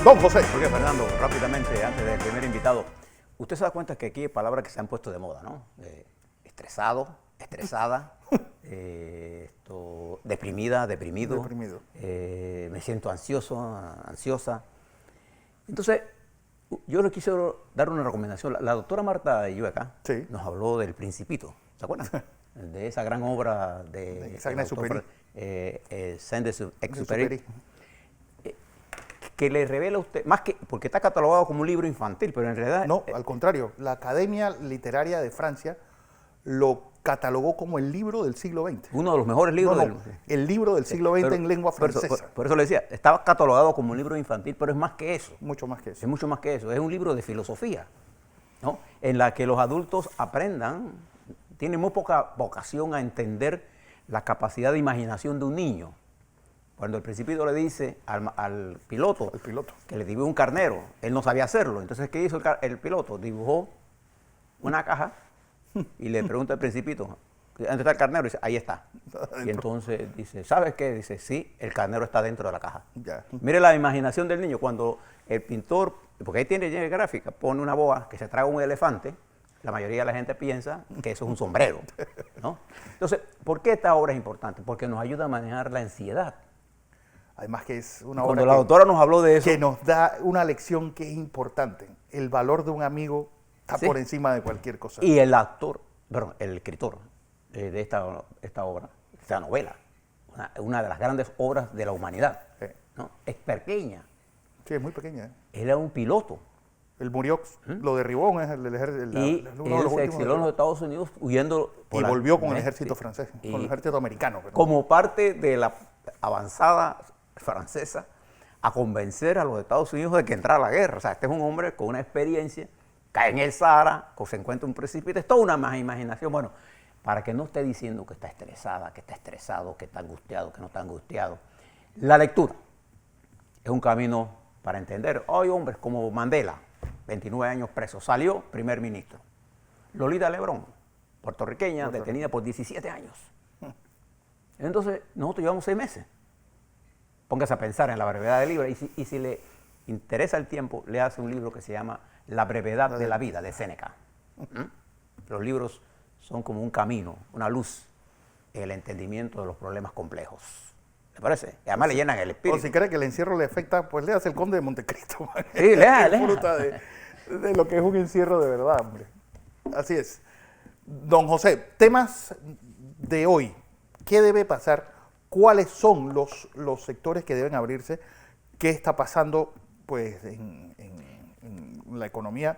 Don José. Porque Fernando, rápidamente, antes del primer invitado, usted se da cuenta que aquí hay palabras que se han puesto de moda, ¿no? Estresado, estresada, deprimida, deprimido. Me siento ansioso, ansiosa. Entonces, yo le quise dar una recomendación. La doctora Marta Illueca nos habló del Principito, ¿se acuerdan? De esa gran obra de Saint-Exupéry, que le revela a usted, más que, porque está catalogado como un libro infantil, pero en realidad... No, al contrario, la Academia Literaria de Francia lo catalogó como el libro del siglo XX. Uno de los mejores libros el libro del siglo XX en lengua francesa. Por eso le decía, estaba catalogado como un libro infantil, pero es más que eso. Mucho más que eso. Es mucho más que eso. Es un libro de filosofía, ¿no? En la que los adultos aprendan, tienen muy poca vocación a entender la capacidad de imaginación de un niño. Cuando el Principito le dice al piloto que le dibujó un carnero, él no sabía hacerlo. Entonces, ¿qué hizo el piloto? Dibujó una caja y le pregunta al Principito, ¿dónde está el carnero? Y dice, ahí está. Y entonces dice, ¿sabes qué? Dice, sí, el carnero está dentro de la caja. Ya. Mire la imaginación del niño. Cuando el pintor, porque ahí tiene gráfica, pone una boa que se traga un elefante, la mayoría de la gente piensa que eso es un sombrero, ¿no? Entonces, ¿por qué esta obra es importante? Porque nos ayuda a manejar la ansiedad. Además que es una obra la doctora nos habló de eso, que nos da una lección que es importante. El valor de un amigo está por encima de cualquier cosa. Y el escritor de esta obra, esta novela, una de las grandes obras de la humanidad, ¿no? Es pequeña. Sí, es muy pequeña. Él era un piloto. Él murió, lo derribó en el ejército. Y él se exilió en los Estados Unidos huyendo. Y volvió con el ejército francés, con el ejército americano. Como parte de la avanzada francesa a convencer a los Estados Unidos de que entrara a la guerra. O sea, este es un hombre con una experiencia, cae en el Sahara, se encuentra un precipite, es toda una imaginación. Bueno, para que no esté diciendo que está estresada, que está estresado, que está angustiado, que no está angustiado. La lectura es un camino para entender. Hay hombres como Mandela, 29 años preso, salió primer ministro. Lolita Lebrón, puertorriqueña, detenida por 17 años. Entonces, nosotros llevamos 6 meses. Póngase a pensar en la brevedad del libro y si le interesa el tiempo, le hace un libro que se llama La brevedad de la vida, de Séneca. Los libros son como un camino, una luz en el entendimiento de los problemas complejos. ¿Le parece? Y además le llenan el espíritu. O si cree que el encierro le afecta, pues léase El Conde de Montecristo. Sí, lea. Disfruta de lo que es un encierro de verdad, hombre. Así es. Don José, temas de hoy. ¿Qué debe pasar? ¿Cuáles son los sectores que deben abrirse? ¿Qué está pasando pues, en la economía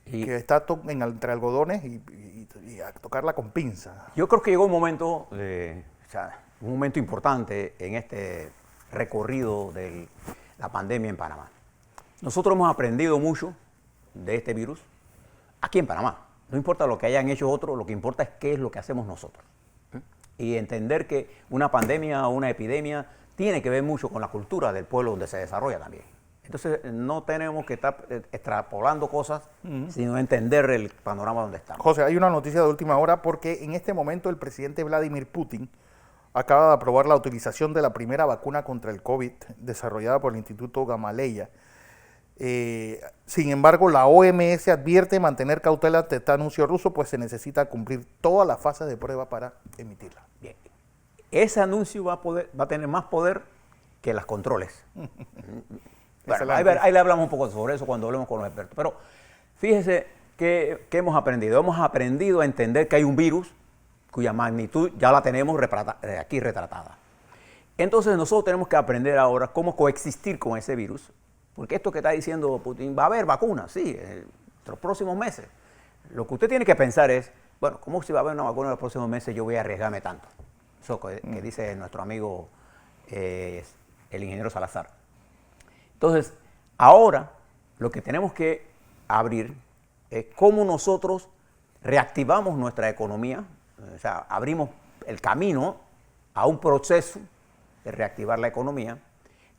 que está entre algodones y a tocarla con pinza? Yo creo que llegó un momento, un momento importante en este recorrido de la pandemia en Panamá. Nosotros hemos aprendido mucho de este virus aquí en Panamá. No importa lo que hayan hecho otros, lo que importa es qué es lo que hacemos nosotros. Y entender que una pandemia o una epidemia tiene que ver mucho con la cultura del pueblo donde se desarrolla también. Entonces, no tenemos que estar extrapolando cosas, sino entender el panorama donde estamos. José, hay una noticia de última hora porque en este momento el presidente Vladimir Putin acaba de aprobar la utilización de la primera vacuna contra el COVID desarrollada por el Instituto Gamaleya. Sin embargo, la OMS advierte mantener cautela ante este anuncio ruso, pues se necesita cumplir todas las fases de prueba para emitirla. Bien. Ese anuncio va a tener más poder que las controles. Bueno, ahí le hablamos un poco sobre eso cuando hablemos con los expertos. Pero fíjese que hemos aprendido. Hemos aprendido a entender que hay un virus cuya magnitud ya la tenemos aquí retratada. Entonces nosotros tenemos que aprender ahora cómo coexistir con ese virus. Porque esto que está diciendo Putin, va a haber vacunas, sí, en los próximos meses. Lo que usted tiene que pensar es, bueno, ¿cómo si va a haber una vacuna en los próximos meses yo voy a arriesgarme tanto? Eso que dice nuestro amigo el ingeniero Salazar. Entonces, ahora lo que tenemos que abrir es cómo nosotros reactivamos nuestra economía, o sea, abrimos el camino a un proceso de reactivar la economía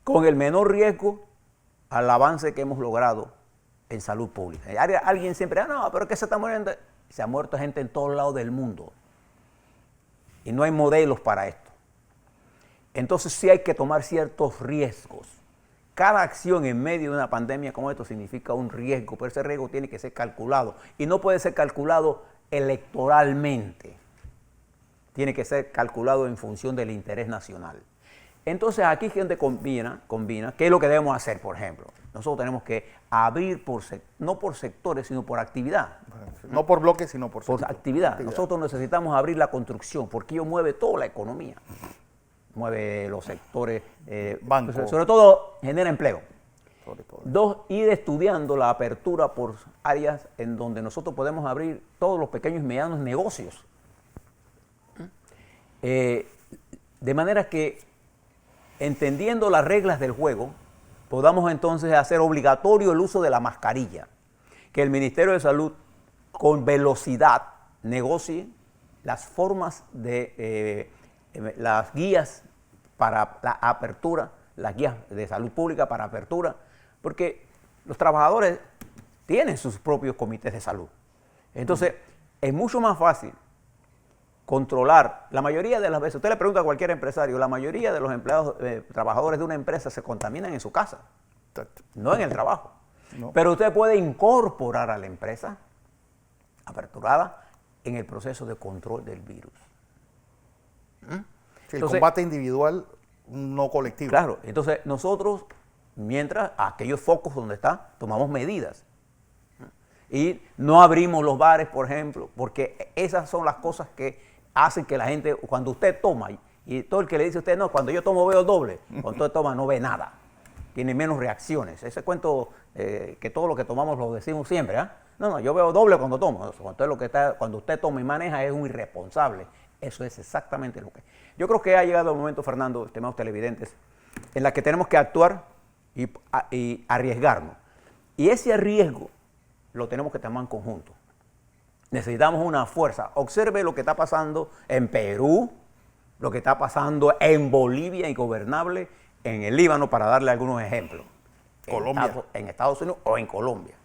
con el menor riesgo al avance que hemos logrado en salud pública. Alguien siempre, no, pero que se está muriendo. Se ha muerto gente en todos lados del mundo. Y no hay modelos para esto. Entonces sí hay que tomar ciertos riesgos. cada acción en medio de una pandemia como esto significa un riesgo, pero ese riesgo tiene que ser calculado y no puede ser calculado electoralmente. Tiene que ser calculado en función del interés nacional. Entonces aquí es donde combina, ¿qué es lo que debemos hacer, por ejemplo? Nosotros tenemos que abrir, no por sectores, sino por actividad. No por bloques, sino por sectores. Actividad. Nosotros necesitamos abrir la construcción, porque ello mueve toda la economía. Mueve los sectores, Banco. sobre todo genera empleo. Sobre todo. 2, ir estudiando la apertura por áreas en donde nosotros podemos abrir todos los pequeños y medianos negocios. De manera que, entendiendo las reglas del juego, podamos entonces hacer obligatorio el uso de la mascarilla. Que el Ministerio de Salud, con velocidad, negocie las formas de las guías para la apertura, las guías de salud pública para apertura, porque los trabajadores tienen sus propios comités de salud. Entonces, es mucho más fácil controlar. La mayoría de las veces, usted le pregunta a cualquier empresario, la mayoría de los empleados, trabajadores de una empresa se contaminan en su casa, no en el trabajo. No. Pero usted puede incorporar a la empresa aperturada en el proceso de control del virus. Sí, el combate individual, no colectivo. Claro, entonces nosotros, mientras aquellos focos donde está, tomamos medidas. Y no abrimos los bares, por ejemplo, porque esas son las cosas que hacen que la gente, cuando usted toma, y todo el que le dice a usted, no, cuando yo tomo veo doble, cuando usted toma no ve nada, tiene menos reacciones. Ese cuento que todo lo que tomamos lo decimos siempre, ¿eh? No, yo veo doble cuando tomo. Cuando usted toma y maneja es un irresponsable. Eso es exactamente lo que... Yo creo que ha llegado el momento, Fernando, estimados televidentes, en la que tenemos que actuar y arriesgarnos. Y ese riesgo lo tenemos que tomar en conjunto. Necesitamos una fuerza. Observe lo que está pasando en Perú, lo que está pasando en Bolivia, ingobernable, en el Líbano, para darle algunos ejemplos. Colombia. En Estados Unidos o en Colombia.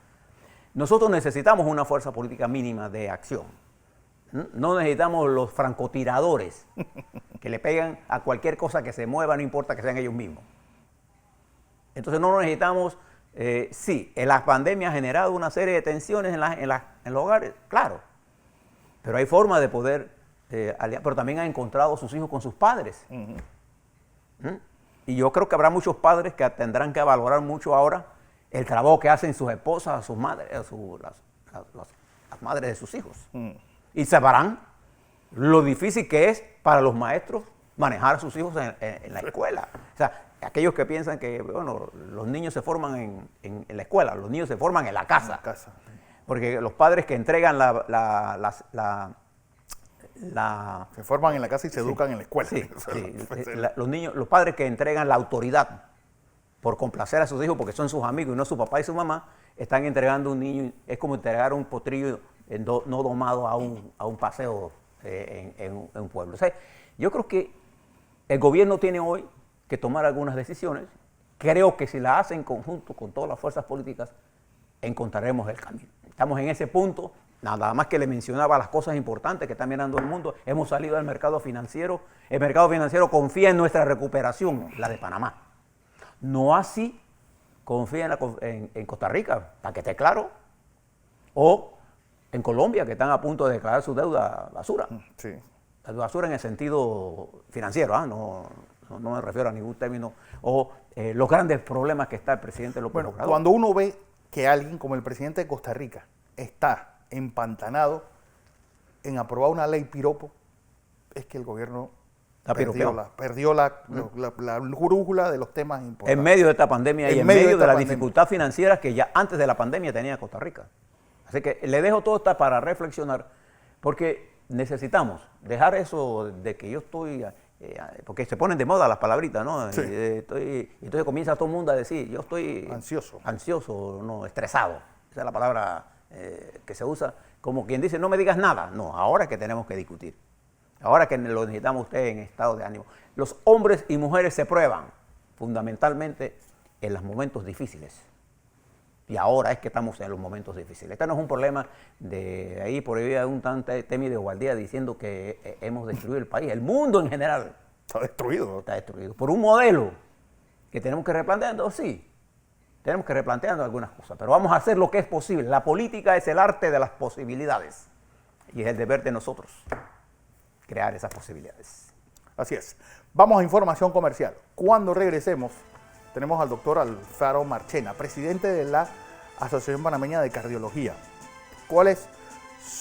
Nosotros necesitamos una fuerza política mínima de acción. No necesitamos los francotiradores que le pegan a cualquier cosa que se mueva, no importa que sean ellos mismos. Entonces no necesitamos... sí, la pandemia ha generado una serie de tensiones en los hogares, claro, pero hay forma de poder aliar, pero también ha encontrado a sus hijos con sus padres. Y yo creo que habrá muchos padres que tendrán que valorar mucho ahora el trabajo que hacen sus esposas, sus madres, las madres de sus hijos. Y sabrán lo difícil que es para los maestros manejar a sus hijos en la escuela. O sea, aquellos que piensan que, bueno, los niños se forman en la escuela, los niños se forman en la casa. Porque los padres que entregan se forman en la casa y se educan en la escuela. Sí, los padres que entregan la autoridad por complacer a sus hijos, porque son sus amigos y no su papá y su mamá, están entregando un niño, es como entregar un potrillo no domado a un paseo en un pueblo. O sea, yo creo que el gobierno tiene hoy que tomar algunas decisiones. Creo que si la hace en conjunto con todas las fuerzas políticas, encontraremos el camino. Estamos en ese punto, nada más que le mencionaba las cosas importantes que está mirando el mundo. Hemos salido del mercado financiero. El mercado financiero confía en nuestra recuperación, la de Panamá. No así confía en Costa Rica, para que esté claro, o en Colombia, que están a punto de declarar su deuda basura. Sí. La basura en el sentido financiero, ¿eh? No me refiero a ningún término, o los grandes problemas que está el presidente López Obrador. Cuando uno ve que alguien como el presidente de Costa Rica está empantanado en aprobar una ley piropo, es que el gobierno perdió la brújula de los temas importantes. En medio de esta pandemia y en medio de la dificultad financiera que ya antes de la pandemia tenía Costa Rica. Así que le dejo todo esto para reflexionar, porque necesitamos dejar eso de que yo estoy... porque se ponen de moda las palabritas, ¿no? Sí. Entonces comienza todo el mundo a decir, yo estoy ansioso, no, estresado. Esa es la palabra que se usa, como quien dice, no me digas nada. No, ahora es que tenemos que discutir. Ahora que lo necesitamos usted en estado de ánimo. Los hombres y mujeres se prueban fundamentalmente en los momentos difíciles. Y ahora es que estamos en los momentos difíciles. Este no es un problema de ahí, por ahí hay un tanto Temi de Gualdía diciendo que hemos destruido el país. El mundo en general está destruido. Está destruido. Por un modelo que tenemos que replantear. Sí, tenemos que replantearnos algunas cosas, pero vamos a hacer lo que es posible. La política es el arte de las posibilidades y es el deber de nosotros crear esas posibilidades. Así es. Vamos a información comercial. Cuando regresemos, tenemos al doctor Alfaro Marchena, presidente de la Asociación Panameña de Cardiología. ¿Cuál es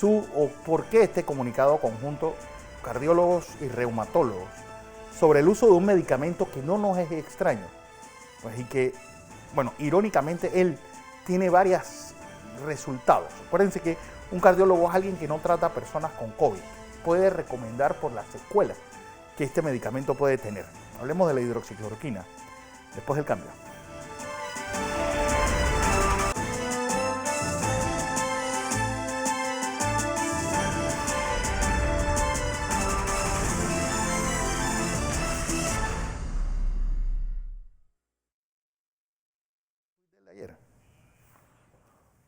o por qué este comunicado conjunto cardiólogos y reumatólogos sobre el uso de un medicamento que no nos es extraño? Pues, y que, bueno, irónicamente él tiene varios resultados. Acuérdense que un cardiólogo es alguien que no trata a personas con COVID. Puede recomendar por las secuelas que este medicamento puede tener. Hablemos de la hidroxicloroquina después del cambio.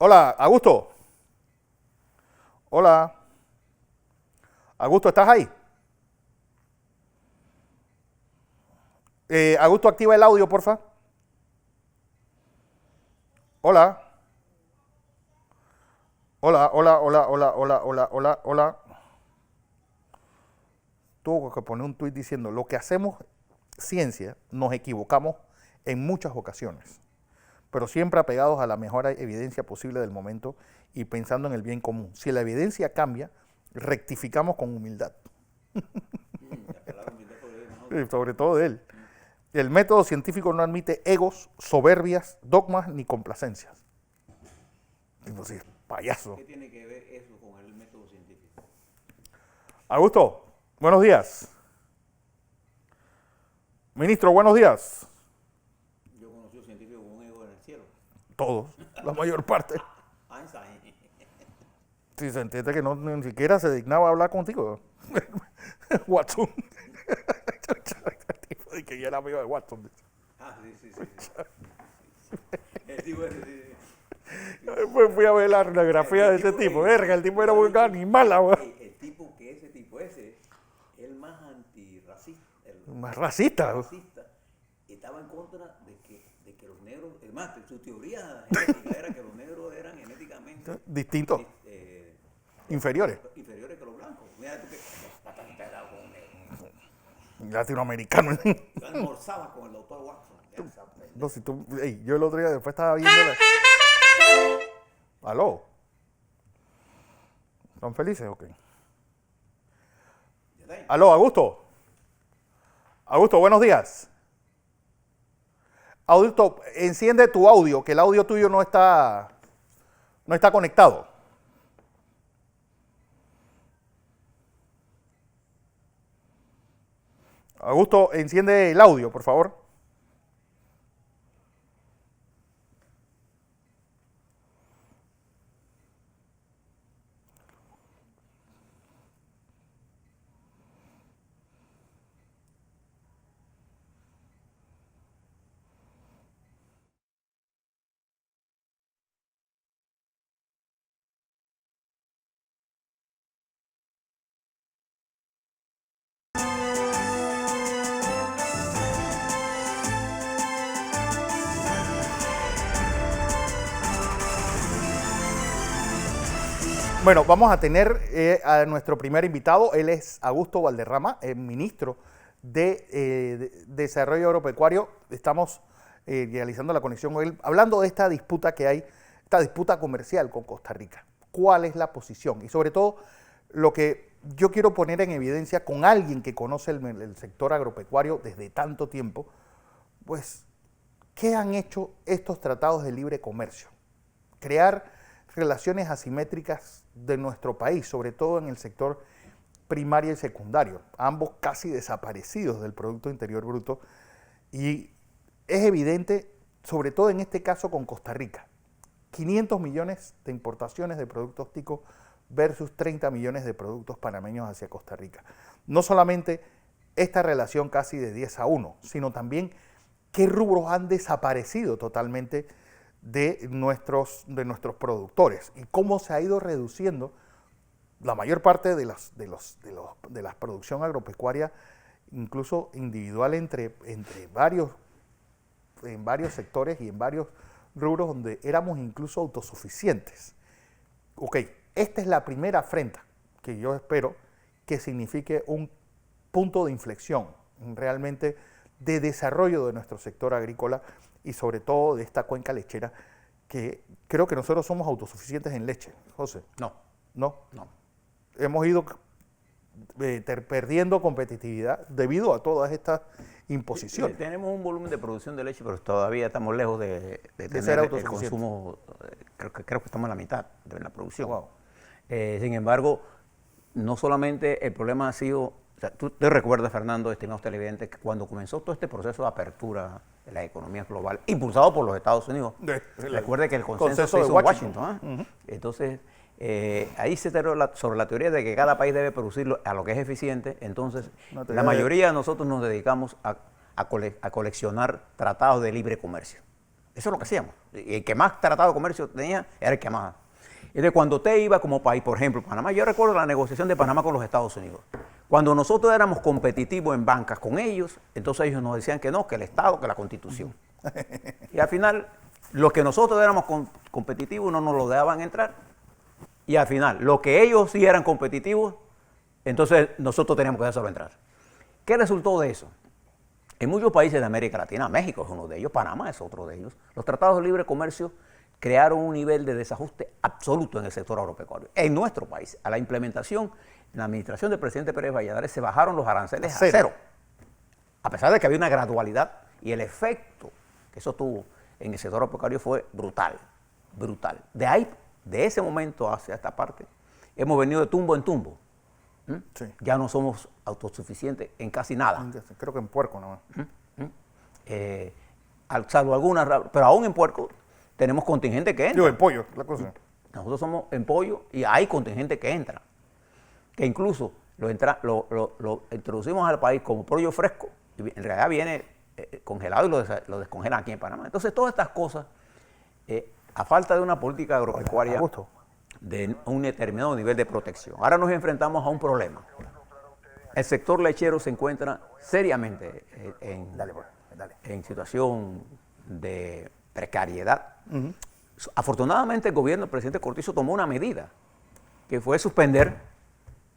Hola, Augusto. Hola. Augusto, ¿estás ahí? Augusto, activa el audio, porfa. Hola. Hola, hola, hola, hola, hola, hola, hola, hola. Tuvo que poner un tuit diciendo, lo que hacemos ciencia, nos equivocamos en muchas ocasiones, pero siempre apegados a la mejor evidencia posible del momento y pensando en el bien común. Si la evidencia cambia, rectificamos con humildad. Sí, sobre todo de él. El método científico no admite egos, soberbias, dogmas ni complacencias. Entonces, payaso. ¿Qué tiene que ver eso con el método científico? Augusto, buenos días. Ministro, buenos días. Yo conocí a un científico con un ego en el cielo. Todos, la mayor parte. Einstein. Si se entiende que no, ni siquiera se dignaba a hablar contigo. Watson. El tipo de que ya era amigo de Watson. Ah, sí. El tipo Después fui a ver la radiografía de ese tipo. Verga, el tipo era un animal. el tipo que ese tipo ese, el más antirracista. Más racista. Estaba en contra de que los negros, es más, su teoría genética era que los negros eran genéticamente Distintos. Inferiores. inferiores que los blancos. Mira tú que estás integrado con un negro. Latinoamericano. Yo almorzaba con el doctor Watson. No, si tú, yo el otro día después estaba viendo ¿Aló? ¿Están felices o qué? ¿Aló, Augusto? Augusto, buenos días. Augusto, enciende tu audio, que el audio tuyo no está conectado. Augusto, enciende el audio, por favor. Bueno, vamos a tener a nuestro primer invitado. Él es Augusto Valderrama, ministro de Desarrollo Agropecuario. Estamos realizando la conexión con él, hablando de esta disputa que hay, esta disputa comercial con Costa Rica. ¿Cuál es la posición? Y sobre todo, lo que yo quiero poner en evidencia con alguien que conoce el sector agropecuario desde tanto tiempo, pues, ¿qué han hecho estos tratados de libre comercio? Crear relaciones asimétricas de nuestro país, sobre todo en el sector primario y secundario, ambos casi desaparecidos del Producto Interior Bruto, y es evidente, sobre todo en este caso con Costa Rica, 500 millones de importaciones de productos ticos versus 30 millones de productos panameños hacia Costa Rica. No solamente esta relación casi de 10-1, sino también qué rubros han desaparecido totalmente de nuestros productores y cómo se ha ido reduciendo la mayor parte de la producción agropecuaria, incluso individual en varios sectores y en varios rubros donde éramos incluso autosuficientes. Ok, esta es la primera afrenta que yo espero que signifique un punto de inflexión realmente de desarrollo de nuestro sector agrícola y sobre todo de esta cuenca lechera, que creo que nosotros somos autosuficientes en leche, José. No. ¿No? No. Hemos ido perdiendo competitividad debido a todas estas imposiciones. Tenemos un volumen de producción de leche, pero todavía estamos lejos de tener ser el autosuficientes. consumo. Creo que estamos en la mitad de la producción. Wow. Sin embargo, no solamente el problema ha sido, o sea, tú te recuerdas, Fernando, estimados televidentes, que cuando comenzó todo este proceso de apertura de la economía global, impulsado por los Estados Unidos, recuerde que el consenso se hizo en Washington. ¿Eh? Entonces, ahí se sobre la teoría de que cada país debe producir a lo que es eficiente. Entonces, la mayoría de nosotros nos dedicamos a coleccionar tratados de libre comercio. Eso es lo que hacíamos. Y el que más tratado de comercio tenía era el que más. Entonces, cuando usted iba como país, por ejemplo, Panamá, yo recuerdo la negociación de Panamá con los Estados Unidos. Cuando nosotros éramos competitivos en bancas con ellos, entonces ellos nos decían que no, que el Estado, que la Constitución. Y al final, los que nosotros éramos competitivos no nos lo dejaban entrar. Y al final, los que ellos sí eran competitivos, entonces nosotros teníamos que dejarlo entrar. ¿Qué resultó de eso? En muchos países de América Latina, México es uno de ellos, Panamá es otro de ellos, los tratados de libre comercio crearon un nivel de desajuste absoluto en el sector agropecuario. En nuestro país, a la implementación, en la administración del presidente Pérez Valladares, se bajaron los aranceles a cero. A pesar de que había una gradualidad, y el efecto que eso tuvo en el sector agropecuario fue brutal, brutal. De ahí, de ese momento hacia esta parte, hemos venido de tumbo en tumbo. Sí. Ya no somos autosuficientes en casi nada. Creo que en puerco nomás. Salvo algunas, pero aún en puerco tenemos contingente que entra. Yo, en pollo, la cosa. Nosotros somos en pollo y hay contingente que entra. Que incluso lo introducimos al país como pollo fresco y en realidad viene congelado y lo descongelan aquí en Panamá. Entonces, todas estas cosas, a falta de una política agropecuaria de un determinado nivel de protección. Ahora nos enfrentamos a un problema. El sector lechero se encuentra seriamente en situación de precariedad. Afortunadamente el gobierno del presidente Cortizo tomó una medida que fue suspender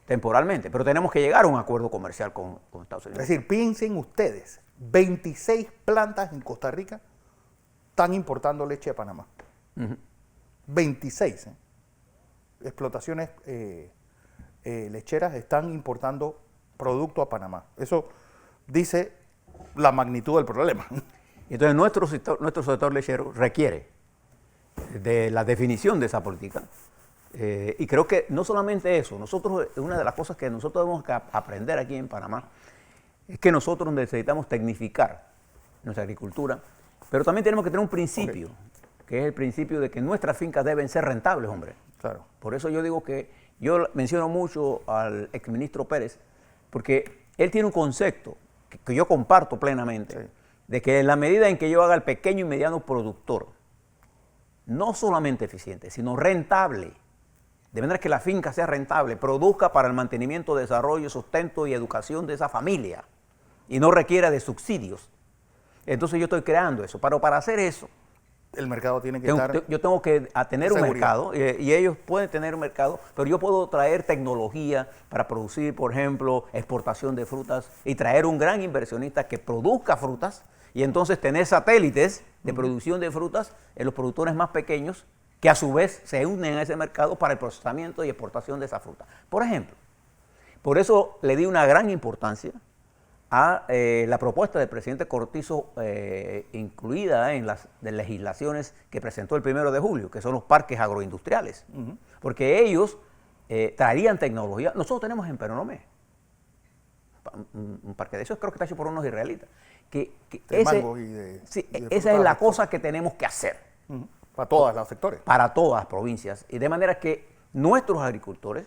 temporalmente, pero tenemos que llegar a un acuerdo comercial con Estados Unidos. Es decir, piensen ustedes, 26 plantas en Costa Rica están importando leche de Panamá. 26 explotaciones lecheras están importando producto a Panamá. Eso dice la magnitud del problema. Entonces nuestro sector lechero requiere de la definición de esa política. Y creo que no solamente eso, una de las cosas que nosotros debemos aprender aquí en Panamá es que nosotros necesitamos tecnificar nuestra agricultura, pero también tenemos que tener un principio, que es el principio de que nuestras fincas deben ser rentables, hombre. Claro. Por eso yo digo que yo menciono mucho al exministro Pérez, porque él tiene un concepto que yo comparto plenamente, de que en la medida en que yo haga el pequeño y mediano productor, no solamente eficiente, sino rentable, de manera que la finca sea rentable, produzca para el mantenimiento, desarrollo, sustento y educación de esa familia, y no requiera de subsidios. Entonces yo estoy creando eso, pero para hacer eso, el mercado tiene que estar... Yo tengo que tener un mercado, y ellos pueden tener un mercado, pero yo puedo traer tecnología para producir, por ejemplo, exportación de frutas, y traer un gran inversionista que produzca frutas, y entonces tener satélites de producción de frutas en los productores más pequeños, que a su vez se unen a ese mercado para el procesamiento y exportación de esa fruta. Por ejemplo, por eso le di una gran importancia a la propuesta del presidente Cortizo, incluida en las legislaciones que presentó el 1 de julio, que son los parques agroindustriales, porque ellos traerían tecnología. Nosotros tenemos en Peronomé un parque de esos, creo que está hecho por unos israelitas. Esa es la cosa que tenemos que hacer. Para todos los sectores. Para todas las provincias. Y de manera que nuestros agricultores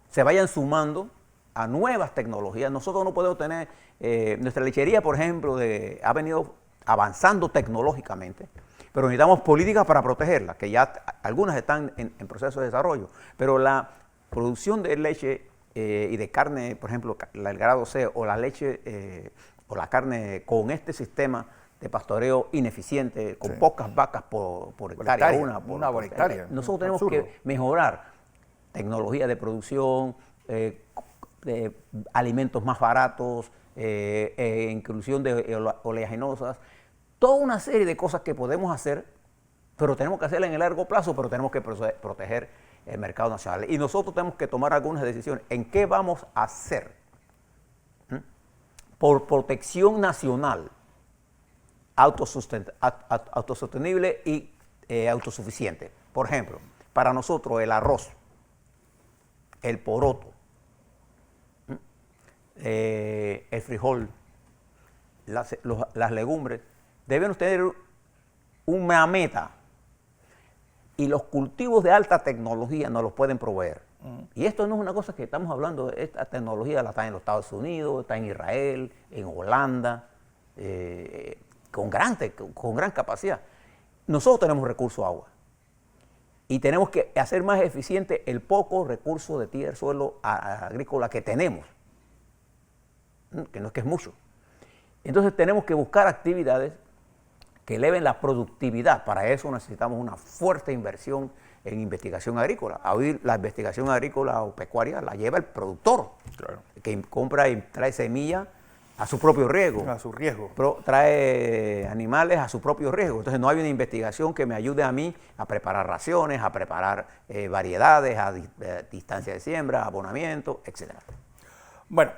se vayan sumando a nuevas tecnologías. Nosotros no podemos tener, nuestra lechería, por ejemplo, ha venido avanzando tecnológicamente, pero necesitamos políticas para protegerla, que ya algunas están en proceso de desarrollo. Pero la producción de leche y de carne, por ejemplo, el grado C o la leche o la carne con este sistema de pastoreo ineficiente, con Sí. pocas vacas por hectárea, una por hectárea. Nosotros tenemos Absurdo. que mejorar tecnología de producción, de alimentos más baratos, inclusión de oleaginosas, toda una serie de cosas que podemos hacer, pero tenemos que hacerla en el largo plazo, pero tenemos que proteger el mercado nacional. Y nosotros tenemos que tomar algunas decisiones en qué vamos a hacer por protección nacional, autosostenible y autosuficiente. Por ejemplo, para nosotros el arroz, el poroto, el frijol, las legumbres, deben tener una meta y los cultivos de alta tecnología nos los pueden proveer. Y esto no es una cosa que estamos hablando, esta tecnología la está en los Estados Unidos, está en Israel, en Holanda, con gran capacidad. Nosotros tenemos recurso agua y tenemos que hacer más eficiente el poco recurso de tierra, suelo agrícola que tenemos, que no es que es mucho. Entonces tenemos que buscar actividades que eleven la productividad. Para eso necesitamos una fuerte inversión en investigación agrícola. Hoy la investigación agrícola o pecuaria la lleva el productor, Claro. que compra y trae semillas a su propio riesgo. A su riesgo. Trae animales a su propio riesgo. Entonces no hay una investigación que me ayude a mí a preparar raciones, a preparar variedades, a distancia de siembra, abonamiento, etc. Bueno,